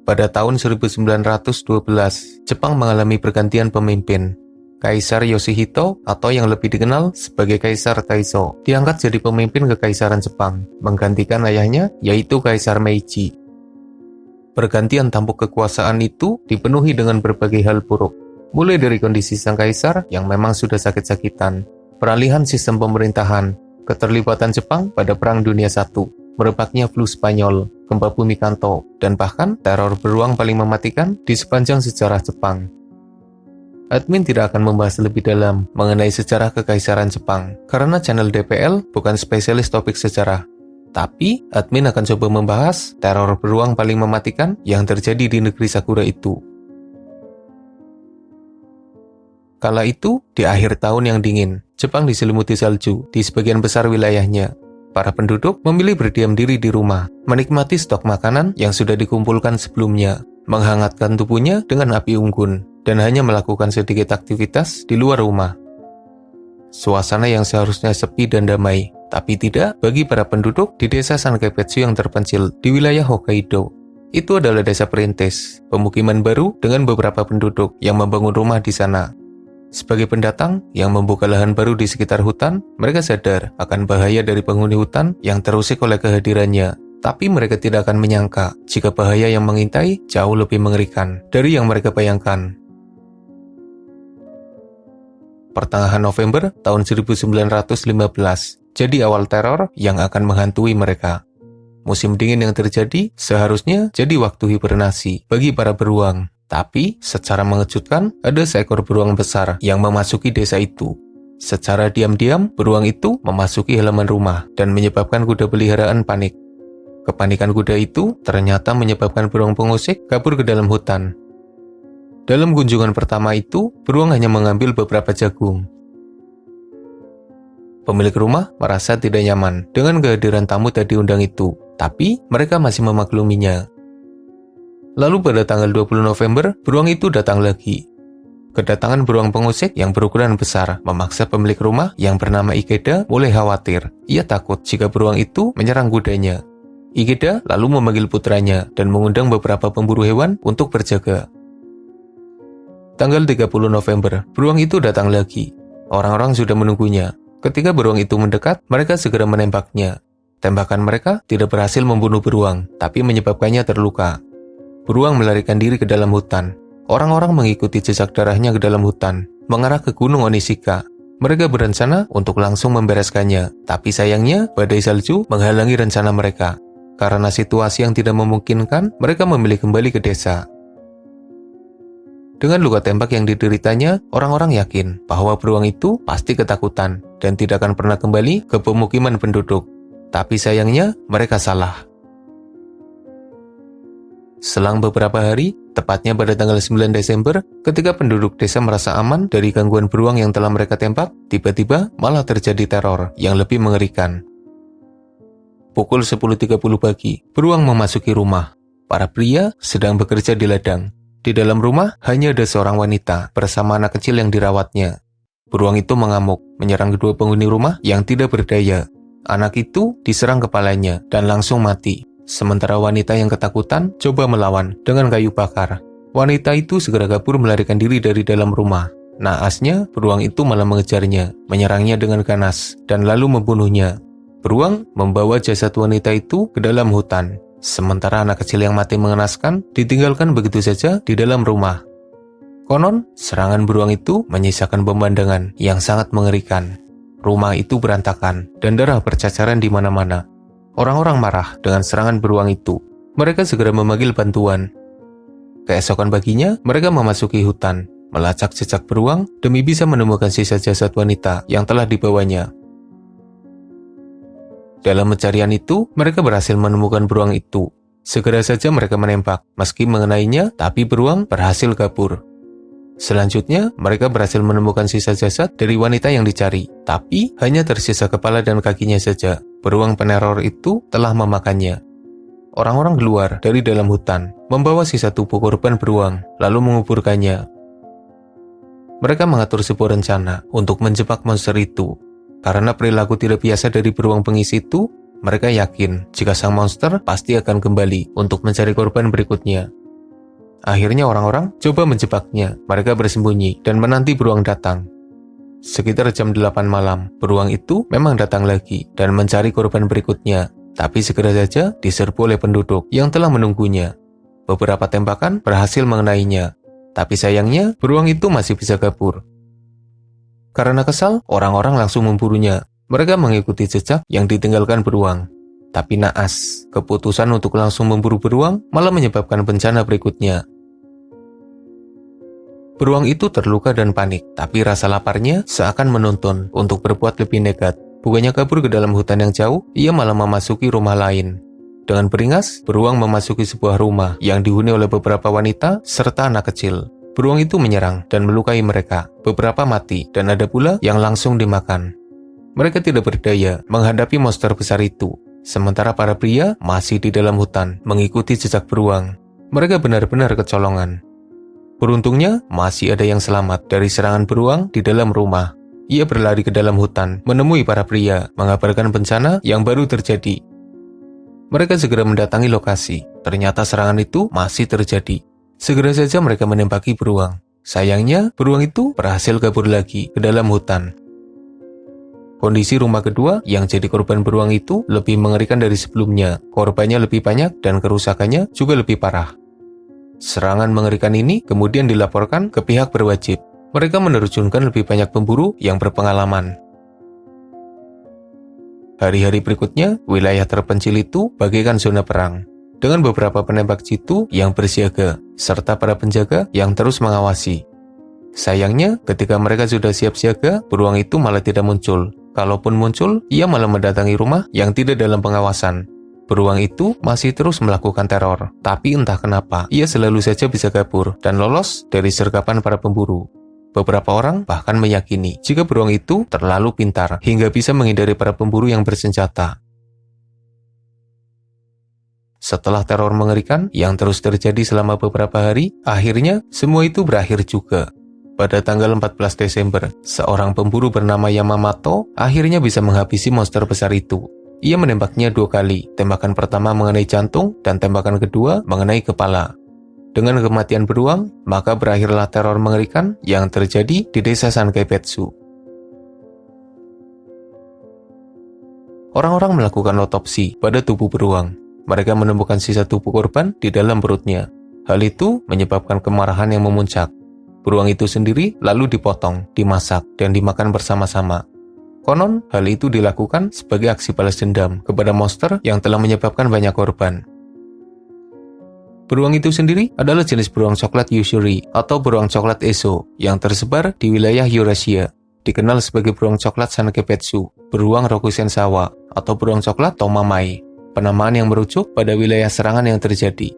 pada tahun 1912, Jepang mengalami pergantian pemimpin. Kaisar Yoshihito atau yang lebih dikenal sebagai Kaisar Taisho diangkat jadi pemimpin Kekaisaran Jepang, menggantikan ayahnya yaitu Kaisar Meiji. Pergantian tampuk kekuasaan itu dipenuhi dengan berbagai hal buruk, mulai dari kondisi sang kaisar yang memang sudah sakit-sakitan, peralihan sistem pemerintahan, keterlibatan Jepang pada Perang Dunia I, merebaknya flu Spanyol, gempa bumi Kanto, dan bahkan teror beruang paling mematikan di sepanjang sejarah Jepang. Admin tidak akan membahas lebih dalam mengenai sejarah Kekaisaran Jepang, karena channel DPL bukan spesialis topik sejarah. Tapi, admin akan coba membahas teror beruang paling mematikan yang terjadi di negeri Sakura itu. Kala itu, di akhir tahun yang dingin, Jepang diselimuti salju di sebagian besar wilayahnya. Para penduduk memilih berdiam diri di rumah, menikmati stok makanan yang sudah dikumpulkan sebelumnya, menghangatkan tubuhnya dengan api unggun, dan hanya melakukan sedikit aktivitas di luar rumah. Suasana yang seharusnya sepi dan damai, tapi tidak bagi para penduduk di desa Sankepetsu yang terpencil di wilayah Hokkaido. Itu adalah desa perintis, pemukiman baru dengan beberapa penduduk yang membangun rumah di sana. Sebagai pendatang yang membuka lahan baru di sekitar hutan, mereka sadar akan bahaya dari penghuni hutan yang terusik oleh kehadirannya. Tapi mereka tidak akan menyangka jika bahaya yang mengintai jauh lebih mengerikan dari yang mereka bayangkan. Pertengahan November tahun 1915 jadi awal teror yang akan menghantui mereka. Musim dingin yang terjadi seharusnya jadi waktu hibernasi bagi para beruang. Tapi, secara mengejutkan, ada seekor beruang besar yang memasuki desa itu. Secara diam-diam, beruang itu memasuki halaman rumah dan menyebabkan kuda peliharaan panik. Kepanikan kuda itu ternyata menyebabkan beruang pengusik kabur ke dalam hutan. Dalam kunjungan pertama itu, beruang hanya mengambil beberapa jagung. Pemilik rumah merasa tidak nyaman dengan kehadiran tamu tak diundang itu, tapi mereka masih memakluminya. Lalu pada tanggal 20 November, beruang itu datang lagi. Kedatangan beruang pengusik yang berukuran besar memaksa pemilik rumah yang bernama Ikeda mulai khawatir. Ia takut jika beruang itu menyerang kudanya. Ikeda lalu memanggil putranya dan mengundang beberapa pemburu hewan untuk berjaga. Tanggal 30 November, beruang itu datang lagi. Orang-orang sudah menunggunya. Ketika beruang itu mendekat, mereka segera menembaknya. Tembakan mereka tidak berhasil membunuh beruang, tapi menyebabkannya terluka. Beruang melarikan diri ke dalam hutan. Orang-orang mengikuti jejak darahnya ke dalam hutan, mengarah ke Gunung Onishika. Mereka berencana untuk langsung membereskannya, tapi sayangnya badai salju menghalangi rencana mereka. Karena situasi yang tidak memungkinkan, mereka memilih kembali ke desa. Dengan luka tembak yang dideritanya, orang-orang yakin bahwa beruang itu pasti ketakutan dan tidak akan pernah kembali ke pemukiman penduduk. Tapi sayangnya, mereka salah. Selang beberapa hari, tepatnya pada tanggal 9 Desember, ketika penduduk desa merasa aman dari gangguan beruang yang telah mereka tembak, tiba-tiba malah terjadi teror yang lebih mengerikan. Pukul 10.30 pagi, beruang memasuki rumah. Para pria sedang bekerja di ladang. Di dalam rumah, hanya ada seorang wanita bersama anak kecil yang dirawatnya. Beruang itu mengamuk, menyerang kedua penghuni rumah yang tidak berdaya. Anak itu diserang kepalanya dan langsung mati. Sementara wanita yang ketakutan coba melawan dengan kayu bakar. Wanita itu segera kabur melarikan diri dari dalam rumah. Naasnya, beruang itu malah mengejarnya, menyerangnya dengan ganas, dan lalu membunuhnya. Beruang membawa jasad wanita itu ke dalam hutan. Sementara anak kecil yang mati mengenaskan ditinggalkan begitu saja di dalam rumah. Konon, serangan beruang itu menyisakan pemandangan yang sangat mengerikan. Rumah itu berantakan dan darah bercacaran di mana-mana. Orang-orang marah dengan serangan beruang itu. Mereka segera memanggil bantuan. Keesokan paginya, mereka memasuki hutan, melacak jejak beruang demi bisa menemukan sisa jasad wanita yang telah dibawanya. Dalam pencarian itu, mereka berhasil menemukan beruang itu. Segera saja mereka menembak, meski mengenainya, tapi beruang berhasil kabur. Selanjutnya, mereka berhasil menemukan sisa jasad dari wanita yang dicari, tapi hanya tersisa kepala dan kakinya saja. Beruang peneror itu telah memakannya. Orang-orang keluar dari dalam hutan, membawa sisa tubuh korban beruang, lalu menguburkannya. Mereka mengatur sebuah rencana untuk menjebak monster itu. Karena perilaku tidak biasa dari beruang pengisi itu, mereka yakin jika sang monster pasti akan kembali untuk mencari korban berikutnya. Akhirnya orang-orang coba menjebaknya. Mereka bersembunyi dan menanti beruang datang. Sekitar jam 8 malam, beruang itu memang datang lagi dan mencari korban berikutnya. Tapi segera saja diserbu oleh penduduk yang telah menunggunya. Beberapa tembakan berhasil mengenainya. Tapi sayangnya, beruang itu masih bisa kabur. Karena kesal, orang-orang langsung memburunya. Mereka mengikuti jejak yang ditinggalkan beruang. Tapi naas, keputusan untuk langsung memburu beruang malah menyebabkan bencana berikutnya. Beruang itu terluka dan panik, tapi rasa laparnya seakan menuntun untuk berbuat lebih nekat. Bukannya kabur ke dalam hutan yang jauh, ia malah memasuki rumah lain. Dengan beringas, beruang memasuki sebuah rumah yang dihuni oleh beberapa wanita serta anak kecil. Beruang itu menyerang dan melukai mereka. Beberapa mati dan ada pula yang langsung dimakan. Mereka tidak berdaya menghadapi monster besar itu. Sementara para pria masih di dalam hutan mengikuti jejak beruang. Mereka benar-benar kecolongan. Beruntungnya, masih ada yang selamat dari serangan beruang di dalam rumah. Ia berlari ke dalam hutan, menemui para pria, mengabarkan bencana yang baru terjadi. Mereka segera mendatangi lokasi. Ternyata serangan itu masih terjadi. Segera saja mereka menembaki beruang. Sayangnya, beruang itu berhasil kabur lagi ke dalam hutan. Kondisi rumah kedua yang jadi korban beruang itu lebih mengerikan dari sebelumnya. Korbannya lebih banyak dan kerusakannya juga lebih parah. Serangan mengerikan ini kemudian dilaporkan ke pihak berwajib. Mereka menerjunkan lebih banyak pemburu yang berpengalaman. Hari-hari berikutnya, wilayah terpencil itu bagaikan zona perang. Dengan beberapa penembak jitu yang bersiaga, serta para penjaga yang terus mengawasi. Sayangnya, ketika mereka sudah siap siaga, beruang itu malah tidak muncul. Kalaupun muncul, ia malah mendatangi rumah yang tidak dalam pengawasan. Beruang itu masih terus melakukan teror, tapi entah kenapa, ia selalu saja bisa kabur dan lolos dari sergapan para pemburu. Beberapa orang bahkan meyakini jika beruang itu terlalu pintar hingga bisa menghindari para pemburu yang bersenjata. Setelah teror mengerikan yang terus terjadi selama beberapa hari, akhirnya semua itu berakhir juga. Pada tanggal 14 Desember, seorang pemburu bernama Yamamoto akhirnya bisa menghabisi monster besar itu. Ia menembaknya 2 kali, tembakan pertama mengenai jantung dan tembakan kedua mengenai kepala. Dengan kematian beruang, maka berakhirlah teror mengerikan yang terjadi di desa Sankaipetsu. Orang-orang melakukan otopsi pada tubuh beruang. Mereka menemukan sisa tubuh korban di dalam perutnya. Hal itu menyebabkan kemarahan yang memuncak. Beruang itu sendiri lalu dipotong, dimasak, dan dimakan bersama-sama. Konon, hal itu dilakukan sebagai aksi balas dendam kepada monster yang telah menyebabkan banyak korban. Beruang itu sendiri adalah jenis beruang coklat Yusuri atau beruang coklat Ezo yang tersebar di wilayah Eurasia. Dikenal sebagai beruang coklat Sankaipetsu, beruang Rokusensawa, atau beruang coklat Tomamai. Penamaan yang merujuk pada wilayah serangan yang terjadi.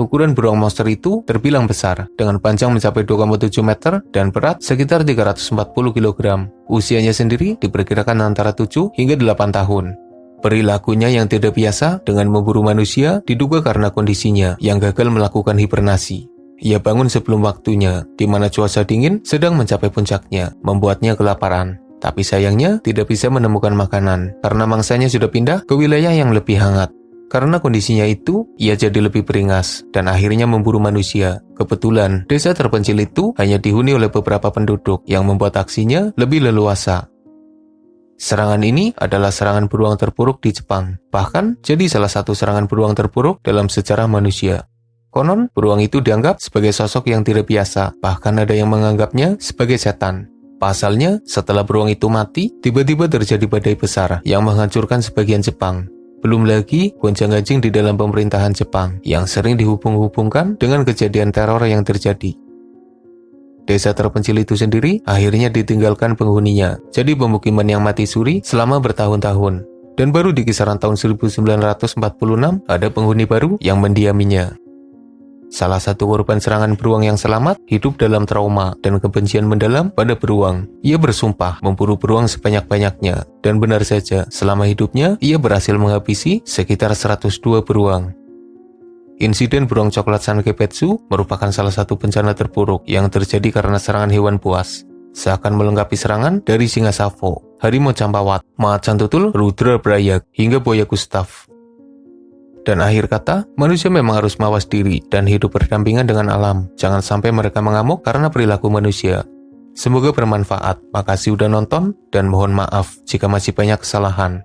Ukuran beruang monster itu terbilang besar, dengan panjang mencapai 2,7 meter dan berat sekitar 340 kg. Usianya sendiri diperkirakan antara 7 hingga 8 tahun. Perilakunya yang tidak biasa dengan memburu manusia diduga karena kondisinya yang gagal melakukan hibernasi. Ia bangun sebelum waktunya, di mana cuaca dingin sedang mencapai puncaknya, membuatnya kelaparan. Tapi sayangnya tidak bisa menemukan makanan, karena mangsanya sudah pindah ke wilayah yang lebih hangat. Karena kondisinya itu, ia jadi lebih beringas dan akhirnya memburu manusia. Kebetulan, desa terpencil itu hanya dihuni oleh beberapa penduduk yang membuat aksinya lebih leluasa. Serangan ini adalah serangan beruang terburuk di Jepang, bahkan jadi salah satu serangan beruang terburuk dalam sejarah manusia. Konon, beruang itu dianggap sebagai sosok yang tidak biasa, bahkan ada yang menganggapnya sebagai setan. Pasalnya, setelah beruang itu mati, tiba-tiba terjadi badai besar yang menghancurkan sebagian Jepang. Belum lagi gonjang-ganjing di dalam pemerintahan Jepang yang sering dihubung-hubungkan dengan kejadian teror yang terjadi. Desa terpencil itu sendiri akhirnya ditinggalkan penghuninya, jadi pemukiman yang mati suri selama bertahun-tahun. Dan baru di kisaran tahun 1946 ada penghuni baru yang mendiaminya. Salah satu korban serangan beruang yang selamat hidup dalam trauma dan kebencian mendalam pada beruang. Ia bersumpah memburu beruang sebanyak-banyaknya, dan benar saja, selama hidupnya ia berhasil menghabisi sekitar 102 beruang. Insiden beruang coklat Sankaipetsu merupakan salah satu bencana terburuk yang terjadi karena serangan hewan buas. Seakan melengkapi serangan dari singa Savo, harimau Campawat, macan tutul Rudra Brayak, hingga buaya Gustav. Dan akhir kata, manusia memang harus mawas diri dan hidup berdampingan dengan alam. Jangan sampai mereka mengamuk karena perilaku manusia. Semoga bermanfaat. Makasih udah nonton, dan mohon maaf jika masih banyak kesalahan.